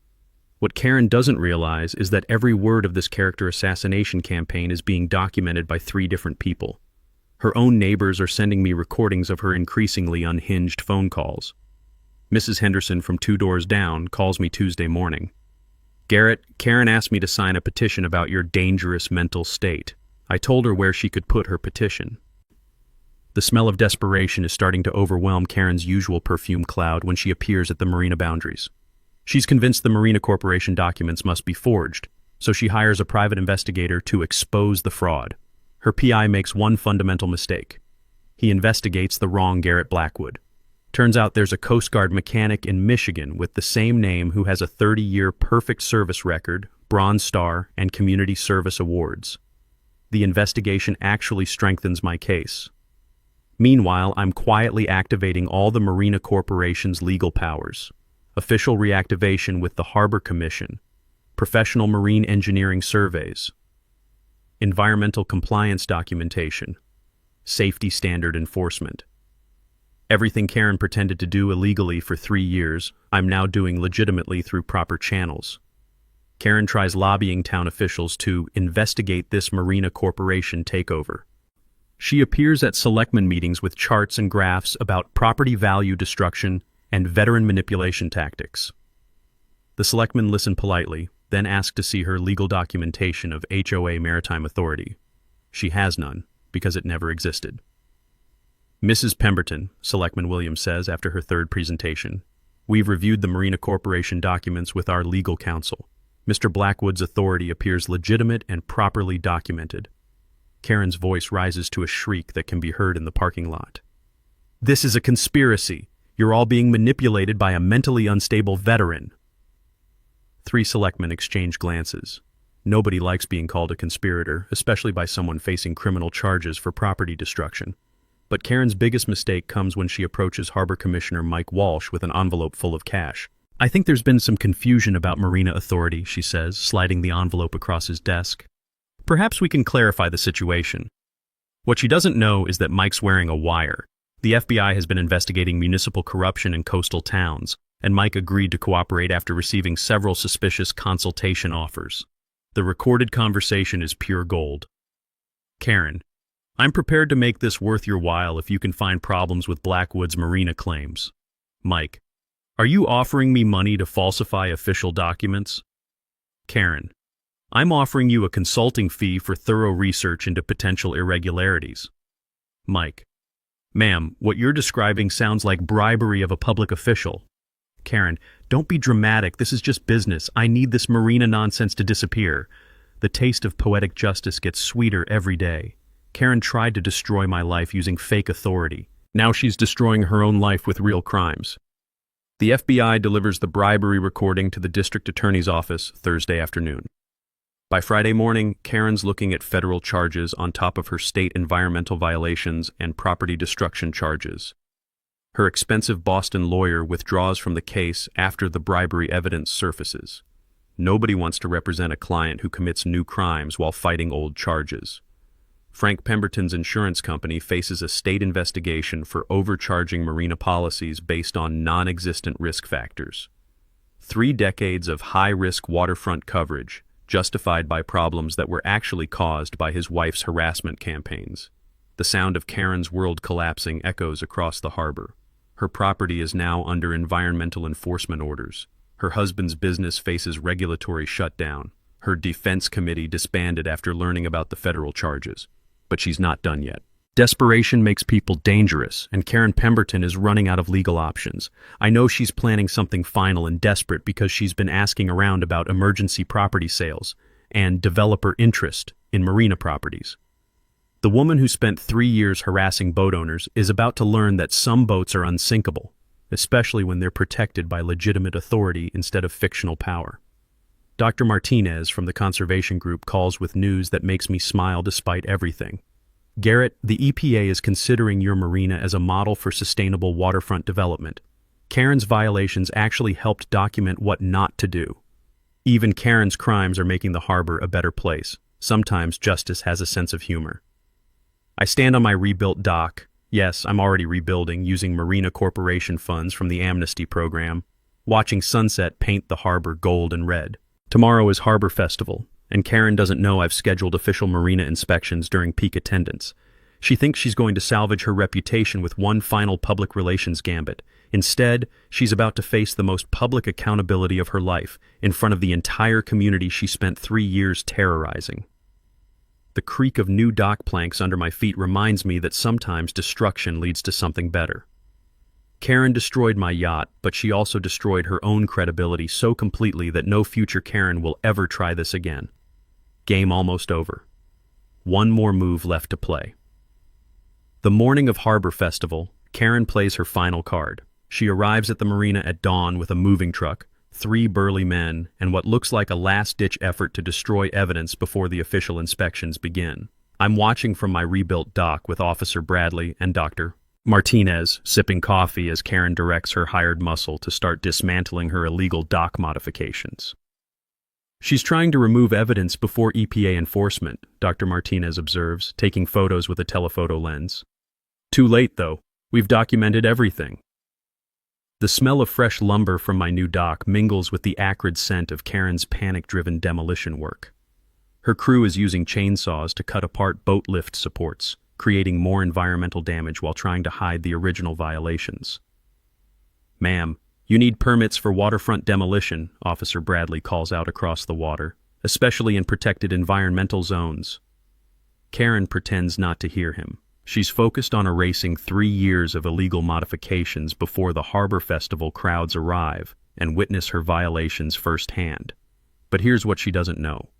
What Karen doesn't realize is that every word of this character assassination campaign is being documented by 3 different people. Her own neighbors are sending me recordings of her increasingly unhinged phone calls. Mrs. Henderson from 2 doors down calls me Tuesday morning. Garrett, Karen asked me to sign a petition about your dangerous mental state. I told her where she could put her petition. The smell of desperation is starting to overwhelm Karen's usual perfume cloud when she appears at the marina boundaries. She's convinced the Marina Corporation documents must be forged, so she hires a private investigator to expose the fraud. Her PI makes one fundamental mistake. He investigates the wrong Garrett Blackwood. Turns out there's a Coast Guard mechanic in Michigan with the same name who has a 30-year perfect service record, Bronze Star, and Community Service Awards. The investigation actually strengthens my case. Meanwhile, I'm quietly activating all the Marina Corporation's legal powers. Official reactivation with the Harbor Commission, professional marine engineering surveys, environmental compliance documentation, safety standard enforcement. Everything Karen pretended to do illegally for 3 years, I'm now doing legitimately through proper channels. Karen tries lobbying town officials to investigate this Marina Corporation takeover. She appears at selectmen meetings with charts and graphs about property value destruction and veteran manipulation tactics. The selectmen listen politely, then ask to see her legal documentation of HOA Maritime Authority. She has none, because it never existed. Mrs. Pemberton, Selectman Williams says after her third presentation, we've reviewed the Marina Corporation documents with our legal counsel. Mr. Blackwood's authority appears legitimate and properly documented. Karen's voice rises to a shriek that can be heard in the parking lot. This is a conspiracy. You're all being manipulated by a mentally unstable veteran. 3 selectmen exchange glances. Nobody likes being called a conspirator, especially by someone facing criminal charges for property destruction. But Karen's biggest mistake comes when she approaches Harbor Commissioner Mike Walsh with an envelope full of cash. I think there's been some confusion about Marina Authority, she says, sliding the envelope across his desk. Perhaps we can clarify the situation. What she doesn't know is that Mike's wearing a wire. The FBI has been investigating municipal corruption in coastal towns, and Mike agreed to cooperate after receiving several suspicious consultation offers. The recorded conversation is pure gold. Karen, I'm prepared to make this worth your while if you can find problems with Blackwood's Marina claims. Mike, are you offering me money to falsify official documents? Karen, I'm offering you a consulting fee for thorough research into potential irregularities. Mike, ma'am, what you're describing sounds like bribery of a public official. Karen, don't be dramatic, this is just business. I need this Marina nonsense to disappear. The taste of poetic justice gets sweeter every day. Karen tried to destroy my life using fake authority. Now she's destroying her own life with real crimes. The FBI delivers the bribery recording to the district attorney's office Thursday afternoon. By Friday morning, Karen's looking at federal charges on top of her state environmental violations and property destruction charges. Her expensive Boston lawyer withdraws from the case after the bribery evidence surfaces. Nobody wants to represent a client who commits new crimes while fighting old charges. Frank Pemberton's insurance company faces a state investigation for overcharging Marina policies based on non-existent risk factors. 3 decades of high-risk waterfront coverage, justified by problems that were actually caused by his wife's harassment campaigns. The sound of Karen's world collapsing echoes across the harbor. Her property is now under environmental enforcement orders. Her husband's business faces regulatory shutdown. Her defense committee disbanded after learning about the federal charges. But she's not done yet. Desperation makes people dangerous, and Karen Pemberton is running out of legal options. I know she's planning something final and desperate because she's been asking around about emergency property sales and developer interest in Marina properties. The woman who spent 3 years harassing boat owners is about to learn that some boats are unsinkable, especially when they're protected by legitimate authority instead of fictional power. Dr. Martinez from the conservation group calls with news that makes me smile despite everything. Garrett, the EPA is considering your marina as a model for sustainable waterfront development. Karen's violations actually helped document what not to do. Even Karen's crimes are making the harbor a better place. Sometimes justice has a sense of humor. I stand on my rebuilt dock. Yes, I'm already rebuilding using Marina Corporation funds from the Amnesty program, watching sunset paint the harbor gold and red. Tomorrow is Harbor Festival, and Karen doesn't know I've scheduled official marina inspections during peak attendance. She thinks she's going to salvage her reputation with one final public relations gambit. Instead, she's about to face the most public accountability of her life in front of the entire community she spent 3 years terrorizing. The creak of new dock planks under my feet reminds me that sometimes destruction leads to something better. Karen destroyed my yacht, but she also destroyed her own credibility so completely that no future Karen will ever try this again. Game almost over. One more move left to play. The morning of Harbor Festival, Karen plays her final card. She arrives at the marina at dawn with a moving truck, 3 burly men, and what looks like a last-ditch effort to destroy evidence before the official inspections begin. I'm watching from my rebuilt dock with Officer Bradley and Dr. Martinez sipping coffee as Karen directs her hired muscle to start dismantling her illegal dock modifications. She's trying to remove evidence before EPA enforcement, Dr. Martinez observes, taking photos with a telephoto lens. Too late, though. We've documented everything. The smell of fresh lumber from my new dock mingles with the acrid scent of Karen's panic-driven demolition work. Her crew is using chainsaws to cut apart boat lift supports, creating more environmental damage while trying to hide the original violations. "Ma'am, you need permits for waterfront demolition," Officer Bradley calls out across the water, especially in protected environmental zones. Karen pretends not to hear him. She's focused on erasing 3 years of illegal modifications before the Harbor Festival crowds arrive and witness her violations firsthand. But here's what she doesn't know.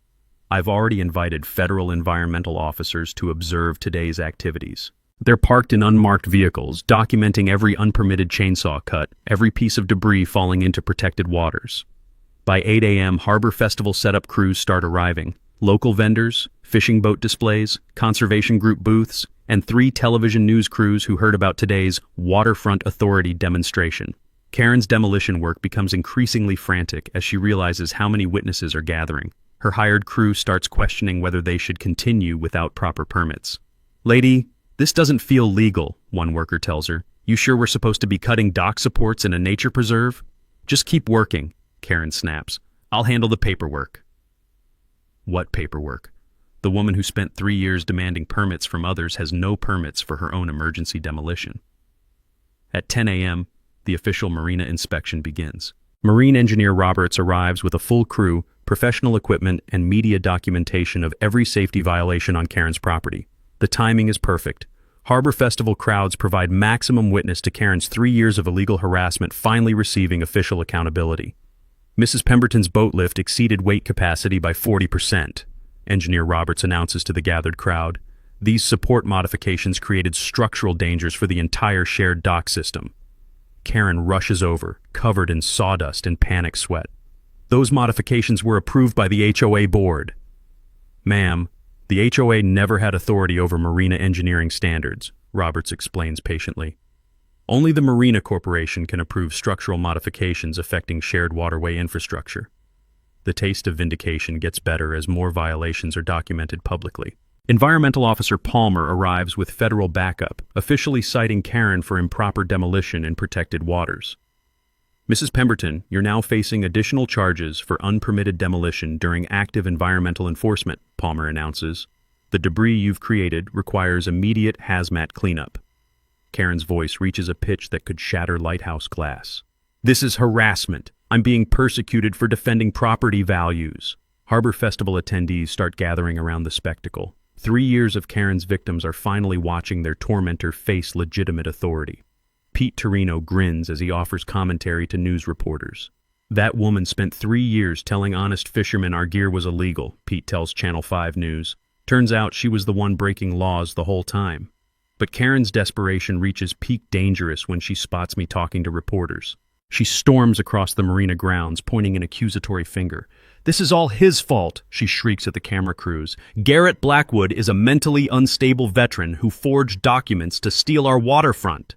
I've already invited federal environmental officers to observe today's activities. They're parked in unmarked vehicles, documenting every unpermitted chainsaw cut, every piece of debris falling into protected waters. By 8 a.m., Harbor Festival setup crews start arriving. Local vendors, fishing boat displays, conservation group booths, and 3 television news crews who heard about today's Waterfront Authority demonstration. Karen's demolition work becomes increasingly frantic as she realizes how many witnesses are gathering. Her hired crew starts questioning whether they should continue without proper permits. "Lady, this doesn't feel legal," one worker tells her. "You sure we're supposed to be cutting dock supports in a nature preserve?" "Just keep working," Karen snaps. "I'll handle the paperwork." What paperwork? The woman who spent 3 years demanding permits from others has no permits for her own emergency demolition. At 10 a.m., the official marina inspection begins. Marine engineer Roberts arrives with a full crew, professional equipment, and media documentation of every safety violation on Karen's property. The timing is perfect. Harbor Festival crowds provide maximum witness to Karen's 3 years of illegal harassment finally receiving official accountability. Mrs. Pemberton's boat lift exceeded weight capacity by 40%. Engineer Roberts announces to the gathered crowd. These support modifications created structural dangers for the entire shared dock system. Karen rushes over, covered in sawdust and panic sweat. "Those modifications were approved by the HOA board." "Ma'am, the HOA never had authority over marina engineering standards," Roberts explains patiently. "Only the Marina Corporation can approve structural modifications affecting shared waterway infrastructure." The taste of vindication gets better as more violations are documented publicly. Environmental Officer Palmer arrives with federal backup, officially citing Karen for improper demolition in protected waters. "Mrs. Pemberton, you're now facing additional charges for unpermitted demolition during active environmental enforcement," Palmer announces. "The debris you've created requires immediate hazmat cleanup." Karen's voice reaches a pitch that could shatter lighthouse glass. "This is harassment. I'm being persecuted for defending property values." Harbor Festival attendees start gathering around the spectacle. 3 years of Karen's victims are finally watching their tormentor face legitimate authority. Pete Torino grins as he offers commentary to news reporters. "That woman spent 3 years telling honest fishermen our gear was illegal," Pete tells Channel 5 News. "Turns out she was the one breaking laws the whole time." But Karen's desperation reaches peak dangerous when she spots me talking to reporters. She storms across the marina grounds, pointing an accusatory finger. "This is all his fault," she shrieks at the camera crews. "Garrett Blackwood is a mentally unstable veteran who forged documents to steal our waterfront."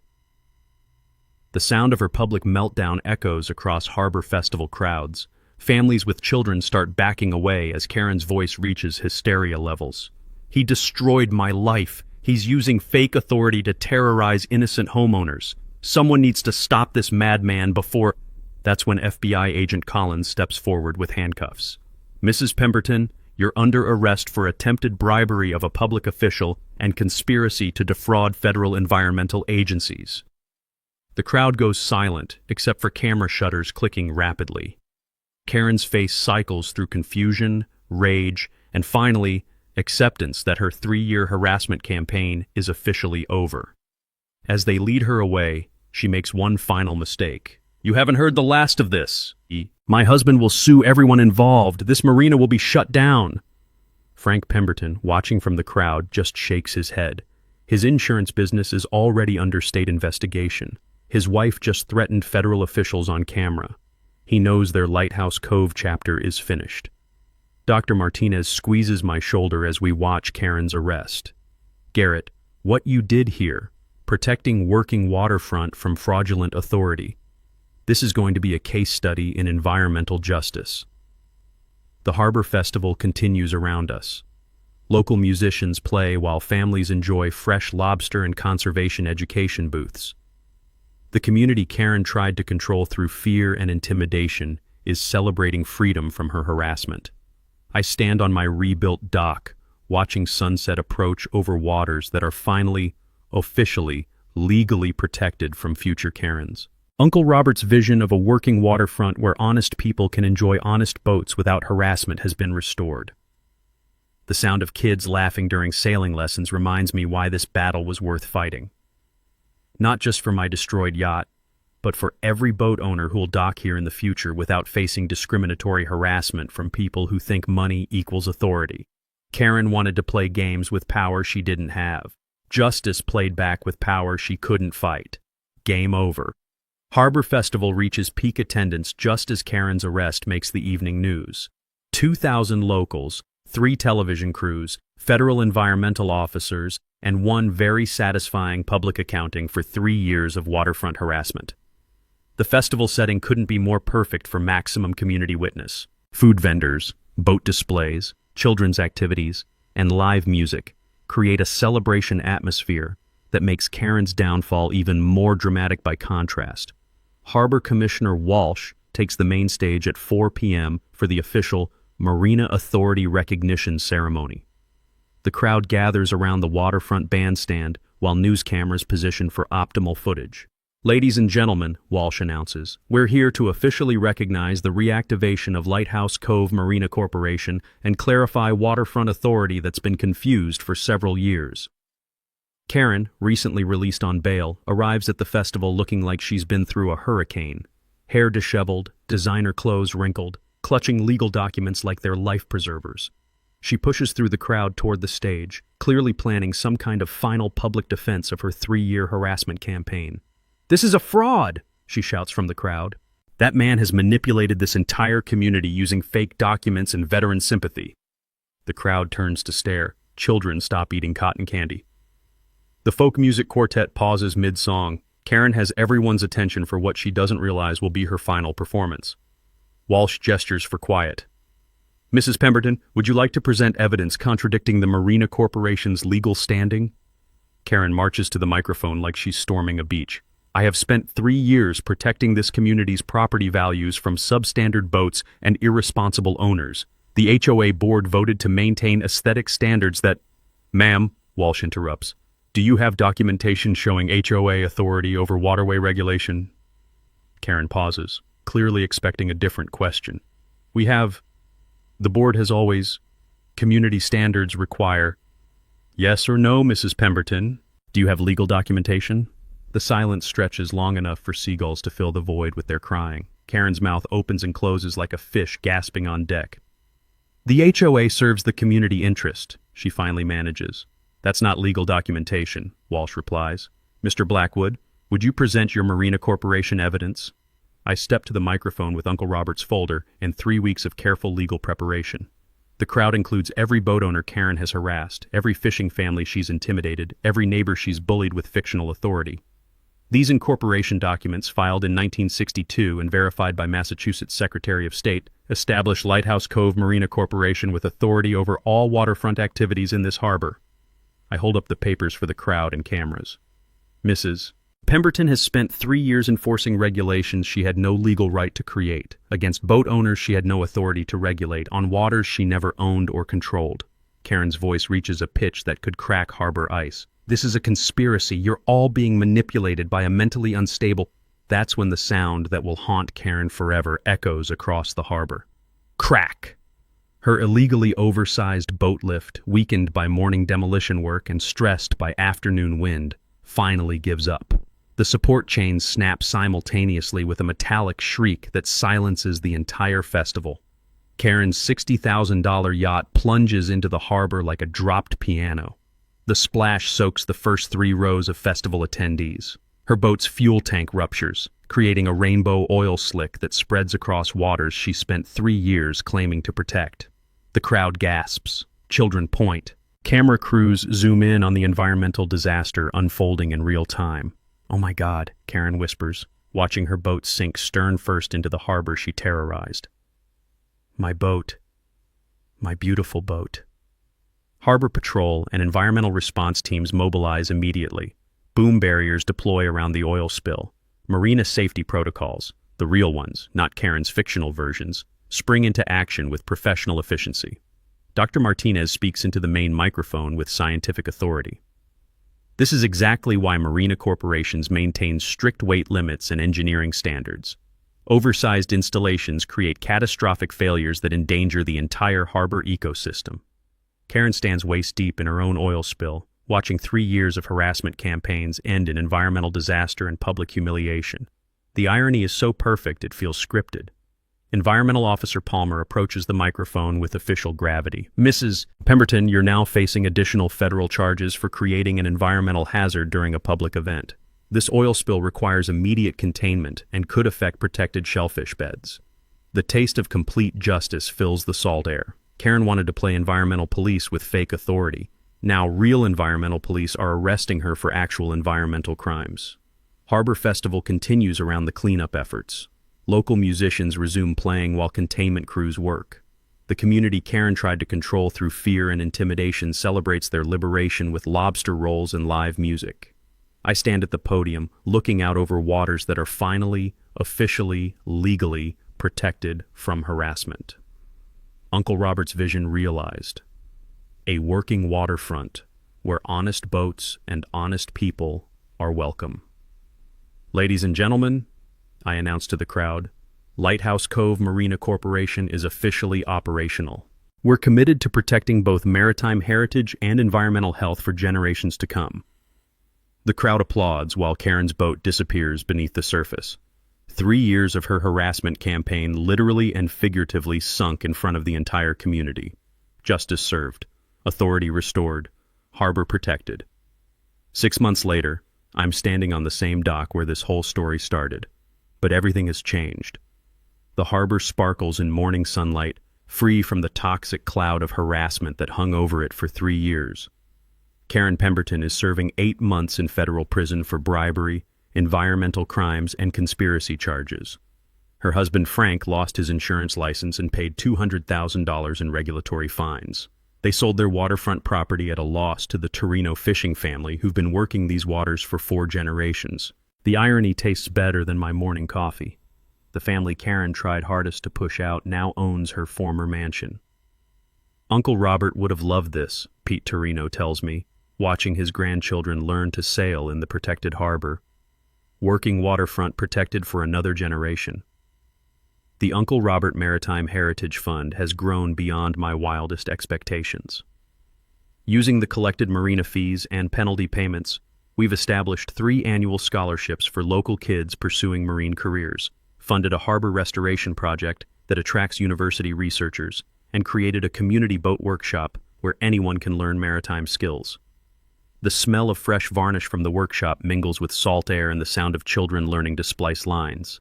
The sound of her public meltdown echoes across Harbor Festival crowds. Families with children start backing away as Karen's voice reaches hysteria levels. "He destroyed my life. He's using fake authority to terrorize innocent homeowners. Someone needs to stop this madman before—" That's when FBI agent Collins steps forward with handcuffs. "Mrs. Pemberton, you're under arrest for attempted bribery of a public official and conspiracy to defraud federal environmental agencies." The crowd goes silent, except for camera shutters clicking rapidly. Karen's face cycles through confusion, rage, and finally, acceptance that her 3-year harassment campaign is officially over. As they lead her away, She makes one final mistake. "You haven't heard the last of this. My husband will sue everyone involved. This marina will be shut down." Frank Pemberton, watching from the crowd, just shakes his head. His insurance business is already under state investigation. His wife just threatened federal officials on camera. He knows their Lighthouse Cove chapter is finished. Dr. Martinez squeezes my shoulder as we watch Karen's arrest. "Garrett, what you did here, protecting working waterfront from fraudulent authority. This is going to be a case study in environmental justice." The Harbor Festival continues around us. Local musicians play while families enjoy fresh lobster and conservation education booths. The community Karen tried to control through fear and intimidation is celebrating freedom from her harassment. I stand on my rebuilt dock, watching sunset approach over waters that are finally, officially, legally protected from future Karens. Uncle Robert's vision of a working waterfront where honest people can enjoy honest boats without harassment has been restored. The sound of kids laughing during sailing lessons reminds me why this battle was worth fighting. Not just for my destroyed yacht, but for every boat owner who'll dock here in the future without facing discriminatory harassment from people who think money equals authority. Karen wanted to play games with power she didn't have. Justice played back with power she couldn't fight. Game over. Harbor Festival reaches peak attendance just as Karen's arrest makes the evening news. 2,000 locals, 3 television crews, federal environmental officers, and one very satisfying public accounting for 3 years of waterfront harassment. The festival setting couldn't be more perfect for maximum community witness. Food vendors, boat displays, children's activities, and live music create a celebration atmosphere that makes Karen's downfall even more dramatic by contrast. Harbor Commissioner Walsh takes the main stage at 4 p.m. for the official Marina Authority recognition ceremony. The crowd gathers around the waterfront bandstand while news cameras position for optimal footage. "Ladies and gentlemen," Walsh announces, "we're here to officially recognize the reactivation of Lighthouse Cove Marina Corporation and clarify waterfront authority that's been confused for several years." Karen, recently released on bail, arrives at the festival looking like she's been through a hurricane. Hair disheveled, designer clothes wrinkled, clutching legal documents like they're life preservers. She pushes through the crowd toward the stage, clearly planning some kind of final public defense of her 3-year harassment campaign. "This is a fraud!" she shouts from the crowd. "That man has manipulated this entire community using fake documents and veteran sympathy." The crowd turns to stare. Children stop eating cotton candy. The folk music quartet pauses mid-song. Karen has everyone's attention for what she doesn't realize will be her final performance. Walsh gestures for quiet. "Mrs. Pemberton, would you like to present evidence contradicting the Marina Corporation's legal standing?" Karen marches to the microphone like she's storming a beach. "I have spent 3 years protecting this community's property values from substandard boats and irresponsible owners. The HOA board voted to maintain aesthetic standards that—" "Ma'am," Walsh interrupts, "do you have documentation showing HOA authority over waterway regulation?" Karen pauses, clearly expecting a different question. "We have. The board has always. Community standards require." "Yes or no, Mrs. Pemberton? Do you have legal documentation?" The silence stretches long enough for seagulls to fill the void with their crying. Karen's mouth opens and closes like a fish gasping on deck. "The HOA serves the community interest," she finally manages. "That's not legal documentation," Walsh replies. "Mr. Blackwood, would you present your Marina Corporation evidence?" I step to the microphone with Uncle Robert's folder and 3 weeks of careful legal preparation. The crowd includes every boat owner Karen has harassed, every fishing family she's intimidated, every neighbor she's bullied with fictional authority. These incorporation documents, filed in 1962 and verified by Massachusetts Secretary of State, establish Lighthouse Cove Marina Corporation with authority over all waterfront activities in this harbor. I hold up the papers for the crowd and cameras. "Mrs. Pemberton has spent 3 years enforcing regulations she had no legal right to create, against boat owners she had no authority to regulate, on waters she never owned or controlled." Karen's voice reaches a pitch that could crack harbor ice. "This is a conspiracy. You're all being manipulated by a mentally unstable—" That's when the sound that will haunt Karen forever echoes across the harbor. Crack! Her illegally oversized boat lift, weakened by morning demolition work and stressed by afternoon wind, finally gives up. The support chains snap simultaneously with a metallic shriek that silences the entire festival. Karen's $60,000 yacht plunges into the harbor like a dropped piano. The splash soaks the first 3 rows of festival attendees. Her boat's fuel tank ruptures, creating a rainbow oil slick that spreads across waters she spent 3 years claiming to protect. The crowd gasps. Children point. Camera crews zoom in on the environmental disaster unfolding in real time. "Oh my God," Karen whispers, watching her boat sink stern first into the harbor she terrorized. "My boat. My beautiful boat." Harbor patrol and environmental response teams mobilize immediately. Boom barriers deploy around the oil spill. Marina safety protocols, the real ones, not Karen's fictional versions, spring into action with professional efficiency. Dr. Martinez speaks into the main microphone with scientific authority. This is exactly why marina corporations maintain strict weight limits and engineering standards. Oversized installations create catastrophic failures that endanger the entire harbor ecosystem. Karen stands waist-deep in her own oil spill, watching 3 years of harassment campaigns end in environmental disaster and public humiliation. The irony is so perfect it feels scripted. Environmental Officer Palmer approaches the microphone with official gravity. "Mrs. Pemberton, you're now facing additional federal charges for creating an environmental hazard during a public event. This oil spill requires immediate containment and could affect protected shellfish beds." The taste of complete justice fills the salt air. Karen wanted to play environmental police with fake authority. Now real environmental police are arresting her for actual environmental crimes. Harbor Festival continues around the cleanup efforts. Local musicians resume playing while containment crews work. The community Karen tried to control through fear and intimidation celebrates their liberation with lobster rolls and live music. I stand at the podium, looking out over waters that are finally, officially, legally protected from harassment. Uncle Robert's vision realized. A working waterfront where honest boats and honest people are welcome. "Ladies and gentlemen," I announced to the crowd, "Lighthouse Cove Marina Corporation is officially operational. We're committed to protecting both maritime heritage and environmental health for generations to come." The crowd applauds while Karen's boat disappears beneath the surface. 3 years of her harassment campaign literally and figuratively sunk in front of the entire community. Justice served. Authority restored. Harbor protected. 6 months later, I'm standing on the same dock where this whole story started. But everything has changed. The harbor sparkles in morning sunlight, free from the toxic cloud of harassment that hung over it for 3 years. Karen Pemberton is serving 8 months in federal prison for bribery, environmental crimes, and conspiracy charges. Her husband Frank lost his insurance license and paid $200,000 in regulatory fines. They sold their waterfront property at a loss to the Torino fishing family who've been working these waters for 4 generations. The irony tastes better than my morning coffee. The family Karen tried hardest to push out now owns her former mansion. Uncle Robert would have loved this, Pete Torino tells me, watching his grandchildren learn to sail in the protected harbor. Working waterfront protected for another generation. The Uncle Robert Maritime Heritage Fund has grown beyond my wildest expectations. Using the collected marina fees and penalty payments, we've established 3 annual scholarships for local kids pursuing marine careers, funded a harbor restoration project that attracts university researchers, and created a community boat workshop where anyone can learn maritime skills. The smell of fresh varnish from the workshop mingles with salt air and the sound of children learning to splice lines.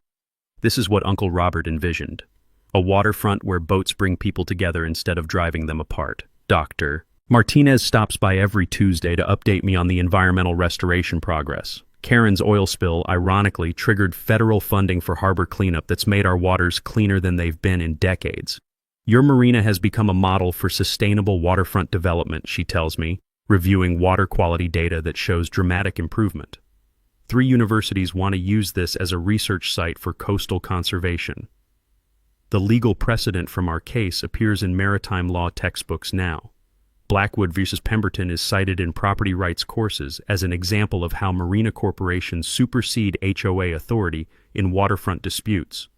This is what Uncle Robert envisioned. A waterfront where boats bring people together instead of driving them apart. Dr. Martinez stops by every Tuesday to update me on the environmental restoration progress. Karen's oil spill, ironically, triggered federal funding for harbor cleanup that's made our waters cleaner than they've been in decades. Your marina has become a model for sustainable waterfront development, she tells me, reviewing water quality data that shows dramatic improvement. 3 universities want to use this as a research site for coastal conservation. The legal precedent from our case appears in maritime law textbooks now. Blackwood versus Pemberton is cited in property rights courses as an example of how marina corporations supersede HOA authority in waterfront disputes.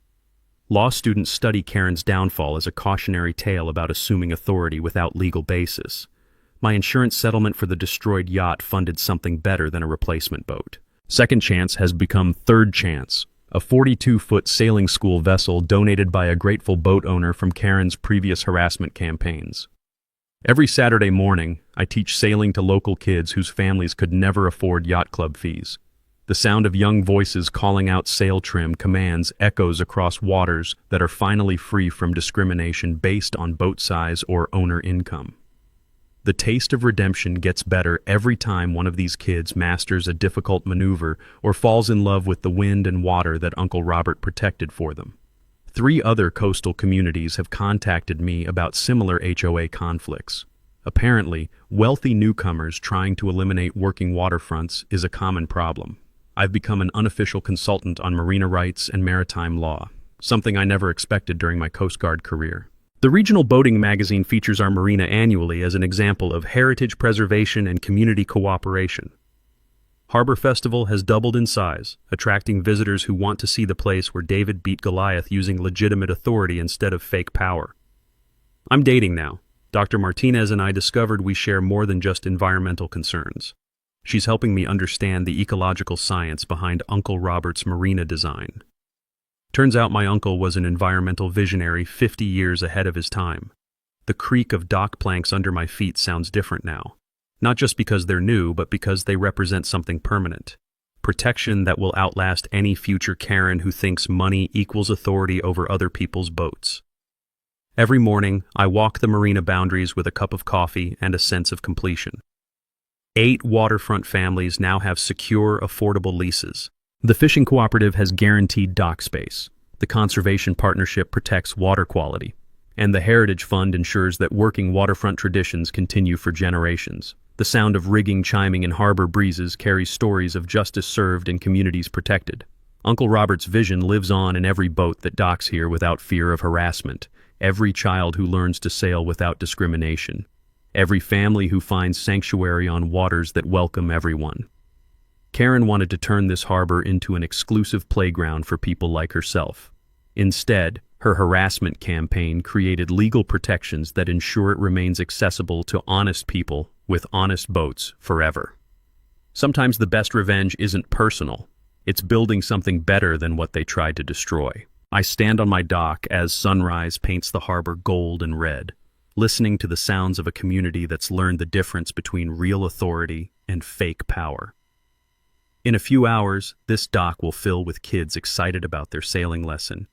Law students study Karen's downfall as a cautionary tale about assuming authority without legal basis. My insurance settlement for the destroyed yacht funded something better than a replacement boat. Second Chance has become Third Chance, a 42-foot sailing school vessel donated by a grateful boat owner from Karen's previous harassment campaigns. Every Saturday morning, I teach sailing to local kids whose families could never afford yacht club fees. The sound of young voices calling out sail trim commands echoes across waters that are finally free from discrimination based on boat size or owner income. The taste of redemption gets better every time one of these kids masters a difficult maneuver or falls in love with the wind and water that Uncle Robert protected for them. 3 other coastal communities have contacted me about similar HOA conflicts. Apparently, wealthy newcomers trying to eliminate working waterfronts is a common problem. I've become an unofficial consultant on marina rights and maritime law, something I never expected during my Coast Guard career. The regional boating magazine features our marina annually as an example of heritage preservation and community cooperation. Harbor Festival has doubled in size, attracting visitors who want to see the place where David beat Goliath using legitimate authority instead of fake power. I'm dating now. Dr. Martinez and I discovered we share more than just environmental concerns. She's helping me understand the ecological science behind Uncle Robert's marina design. Turns out my uncle was an environmental visionary 50 years ahead of his time. The creak of dock planks under my feet sounds different now. Not just because they're new, but because they represent something permanent. Protection that will outlast any future Karen who thinks money equals authority over other people's boats. Every morning, I walk the marina boundaries with a cup of coffee and a sense of completion. 8 waterfront families now have secure, affordable leases. The fishing cooperative has guaranteed dock space. The conservation partnership protects water quality. And the Heritage Fund ensures that working waterfront traditions continue for generations. The sound of rigging chiming in harbor breezes carries stories of justice served and communities protected. Uncle Robert's vision lives on in every boat that docks here without fear of harassment, every child who learns to sail without discrimination, every family who finds sanctuary on waters that welcome everyone. Karen wanted to turn this harbor into an exclusive playground for people like herself. Instead, her harassment campaign created legal protections that ensure it remains accessible to honest people with honest boats forever. Sometimes the best revenge isn't personal. It's building something better than what they tried to destroy. I stand on my dock as sunrise paints the harbor gold and red, listening to the sounds of a community that's learned the difference between real authority and fake power. In a few hours, this dock will fill with kids excited about their sailing lesson,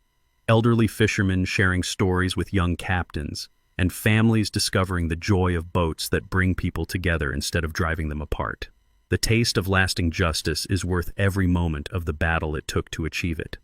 elderly fishermen sharing stories with young captains, and families discovering the joy of boats that bring people together instead of driving them apart. The taste of lasting justice is worth every moment of the battle it took to achieve it.